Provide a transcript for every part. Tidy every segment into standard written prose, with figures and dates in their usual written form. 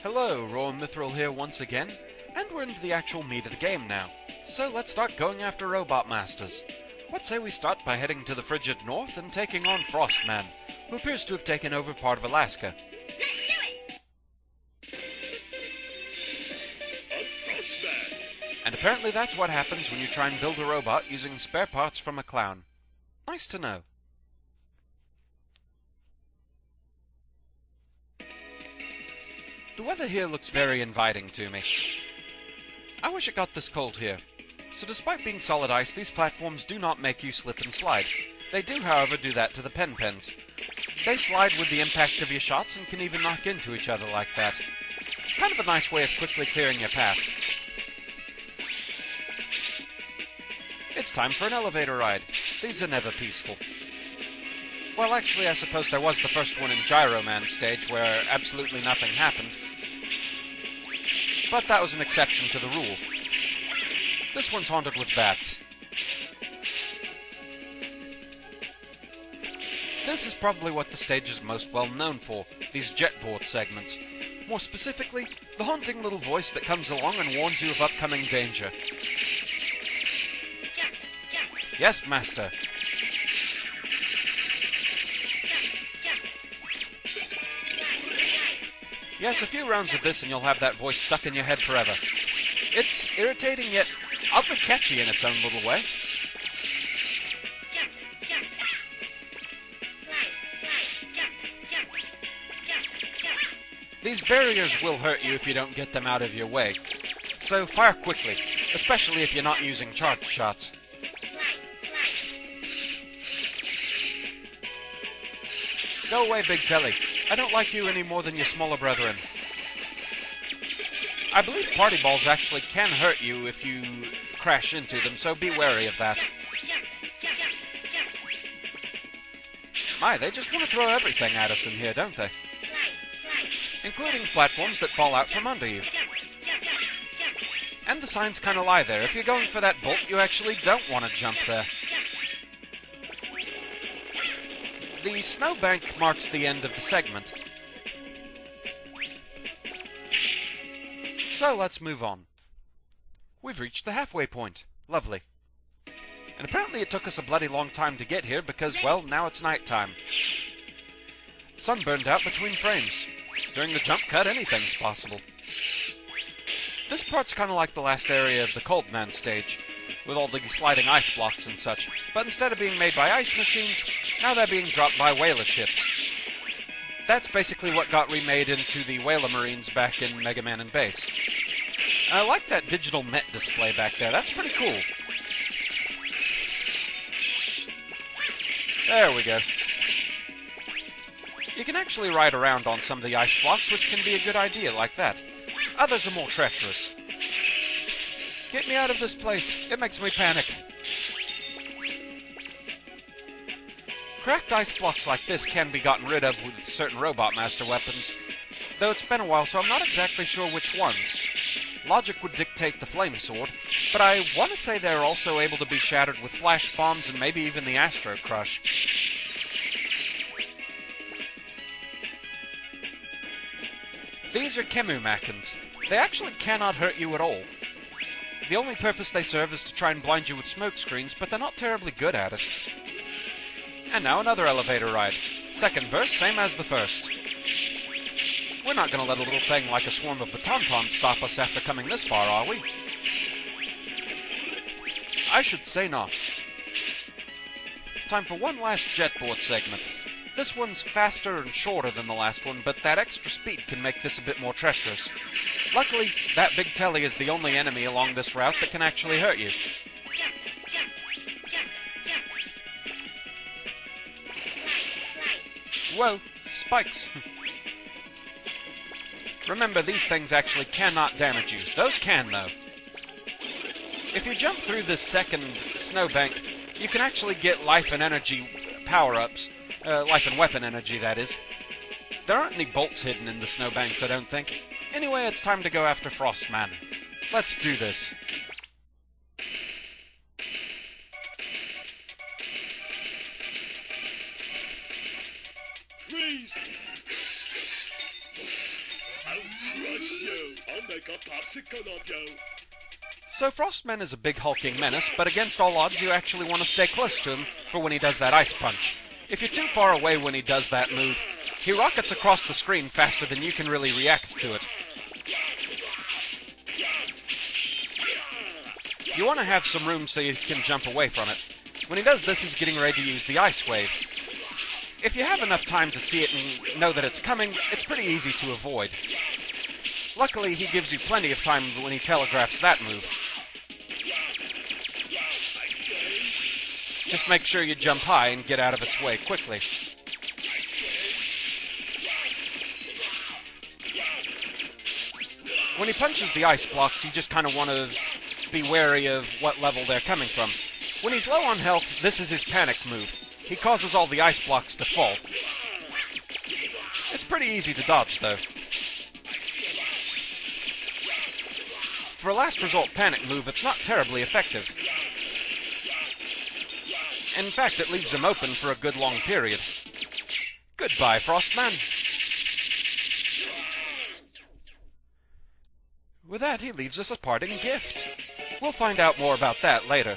Hello, Rowan Mithril here once again, and we're into the actual meat of the game now. So let's start going after Robot Masters. What say we start by heading to the frigid north and taking on Frostman, who appears to have taken over part of Alaska. And apparently that's what happens when you try and build a robot using spare parts from a clown. Nice to know. The weather here looks very inviting to me. I wish it got this cold here. So despite being solid ice, these platforms do not make you slip and slide. They do, however, do that to the pen-pens. They slide with the impact of your shots and can even knock into each other like that. Kind of a nice way of quickly clearing your path. It's time for an elevator ride. These are never peaceful. Well, actually, I suppose there was the first one in Gyro Man's stage, where absolutely nothing happened. But that was an exception to the rule. This one's haunted with bats. This is probably what the stage is most well known for, these jetboard segments. More specifically, the haunting little voice that comes along and warns you of upcoming danger. Yes, Master. Yes, a few rounds of this and you'll have that voice stuck in your head forever. It's irritating yet oddly catchy in its own little way. These barriers will hurt you if you don't get them out of your way. So fire quickly, especially if you're not using charge shots. Go away, Big Telly. I don't like you any more than your smaller brethren. I believe party balls actually can hurt you if you crash into them, so be wary of that. My, they just want to throw everything at us in here, don't they? Including platforms that fall out from under you. And the signs kind of lie there. If you're going for that bolt, you actually don't want to jump there. The snowbank marks the end of the segment. So let's move on. We've reached the halfway point. Lovely. And apparently it took us a bloody long time to get here because, well, now it's nighttime. Sun burned out between frames. During the jump cut, anything's possible. This part's kind of like the last area of the Cold Man stage, with all the sliding ice blocks and such, but instead of being made by ice machines, now they're being dropped by whaler ships. That's basically what got remade into the Whaler Marines back in Mega Man and Base. I like that digital Met display back there, that's pretty cool. There we go. You can actually ride around on some of the ice blocks, which can be a good idea like that. Others are more treacherous. Get me out of this place. It makes me panic. Cracked ice blocks like this can be gotten rid of with certain Robot Master weapons, though it's been a while, so I'm not exactly sure which ones. Logic would dictate the Flame Sword, but I want to say they're also able to be shattered with Flash Bombs and maybe even the Astro Crush. These are Chemumakins. They actually cannot hurt you at all. The only purpose they serve is to try and blind you with smoke screens, but they're not terribly good at it. And now another elevator ride. Second verse, same as the first. We're not going to let a little thing like a swarm of Batantons stop us after coming this far, are we? I should say not. Time for one last jetboard segment. This one's faster and shorter than the last one, but that extra speed can make this a bit more treacherous. Luckily, that Big Telly is the only enemy along this route that can actually hurt you. Whoa, spikes. Remember, these things actually cannot damage you. Those can, though. If you jump through this second snowbank, you can actually get life and energy power-ups. Life and weapon energy, that is. There aren't any bolts hidden in the snowbanks, I don't think. Anyway, it's time to go after Frostman. Let's do this. Freeze! Outrun make a popsicle of you. So Frostman is a big hulking menace, but against all odds you actually want to stay close to him for when he does that ice punch. If you're too far away when he does that move, he rockets across the screen faster than you can really react to it. You want to have some room so you can jump away from it. When he does this, he's getting ready to use the ice wave. If you have enough time to see it and know that it's coming, it's pretty easy to avoid. Luckily, he gives you plenty of time when he telegraphs that move. Just make sure you jump high and get out of its way quickly. When he punches the ice blocks, you just kind of want to be wary of what level they're coming from. When he's low on health, this is his panic move. He causes all the ice blocks to fall. It's pretty easy to dodge, though. For a last resort panic move, it's not terribly effective. In fact, it leaves him open for a good long period. Goodbye, Frostman. With that, he leaves us a parting gift. We'll find out more about that later.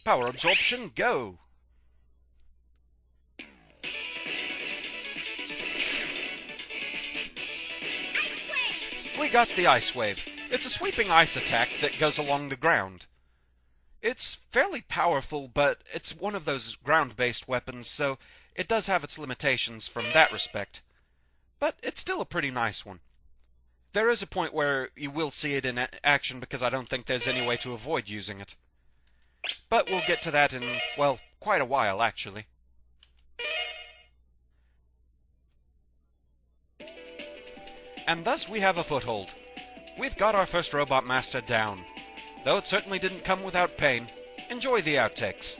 Power absorption, go! We got the ice wave. It's a sweeping ice attack that goes along the ground. It's fairly powerful, but it's one of those ground-based weapons, so it does have its limitations from that respect. But it's still a pretty nice one. There is a point where you will see it in action because I don't think there's any way to avoid using it. But we'll get to that in, well, quite a while, actually. And thus we have a foothold. We've got our first Robot Master down. Though it certainly didn't come without pain. Enjoy the outtakes.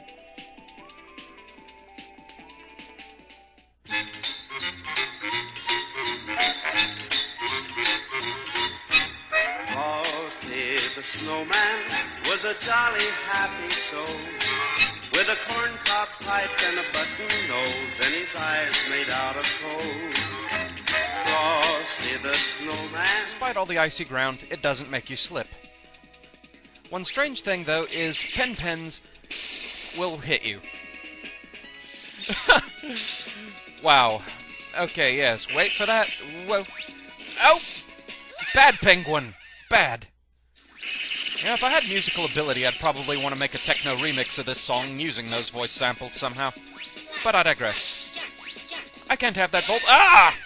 Frosty the Snowman was a jolly, happy soul, with a corn-cob pipe and a button nose, and his eyes made out of coal. Frosty the Snowman. Despite all the icy ground, it doesn't make you slip. One strange thing, though, is pens will hit you. Wow. Okay, yes, wait for that. Whoa. Oh! Bad penguin! Bad. Yeah, if I had musical ability, I'd probably want to make a techno remix of this song using those voice samples somehow. But I digress. I can't have that bolt. Ah!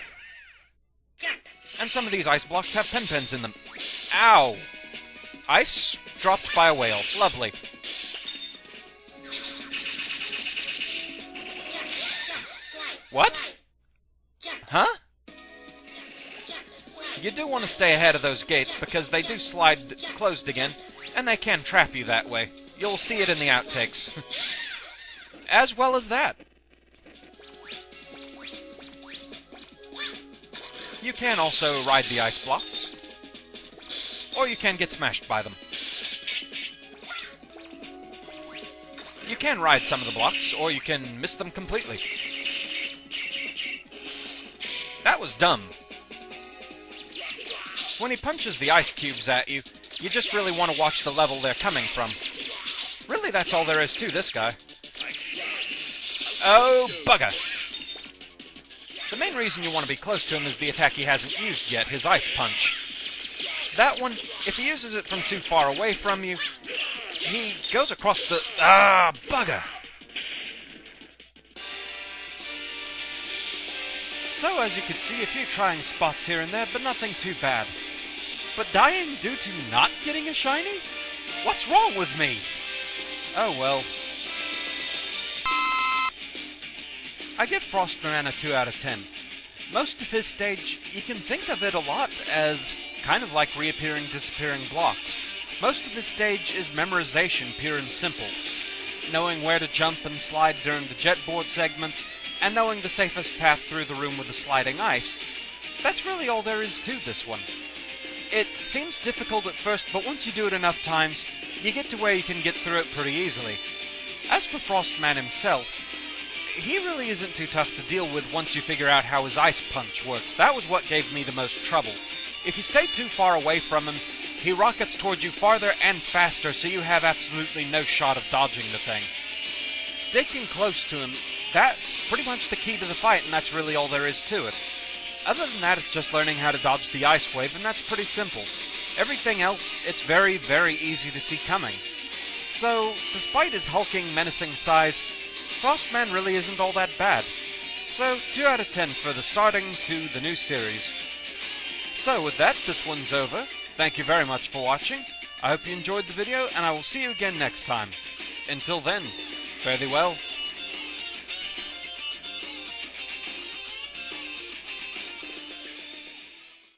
And some of these ice blocks have pens in them. Ow! Ice dropped by a whale. Lovely. What? Huh? You do want to stay ahead of those gates because they do slide closed again, and they can trap you that way. You'll see it in the outtakes. As well as that. You can also ride the ice blocks, or you can get smashed by them. You can ride some of the blocks, or you can miss them completely. That was dumb. When he punches the ice cubes at you, you just really want to watch the level they're coming from. Really, that's all there is to this guy. Oh, bugger! The main reason you want to be close to him is the attack he hasn't used yet, his ice punch. That one, if he uses it from too far away from you, he goes across the... Ah, bugger! So, as you can see, a few trying spots here and there, but nothing too bad. But dying due to not getting a shiny? What's wrong with me? Oh well. I give Frostman a 2 out of 10. Most of his stage, you can think of it a lot as kind of like reappearing, disappearing blocks. Most of his stage is memorization, pure and simple. Knowing where to jump and slide during the jetboard segments, and knowing the safest path through the room with the sliding ice. That's really all there is to this one. It seems difficult at first, but once you do it enough times, you get to where you can get through it pretty easily. As for Frostman himself, he really isn't too tough to deal with once you figure out how his ice punch works. That was what gave me the most trouble. If you stay too far away from him, he rockets towards you farther and faster, so you have absolutely no shot of dodging the thing. Sticking close to him, that's pretty much the key to the fight, and that's really all there is to it. Other than that, it's just learning how to dodge the ice wave, and that's pretty simple. Everything else, it's very, very easy to see coming. So, despite his hulking, menacing size, Frostman really isn't all that bad. So, 2 out of 10 for the starting to the new series. So, with that, this one's over. Thank you very much for watching. I hope you enjoyed the video, and I will see you again next time. Until then, fare thee well.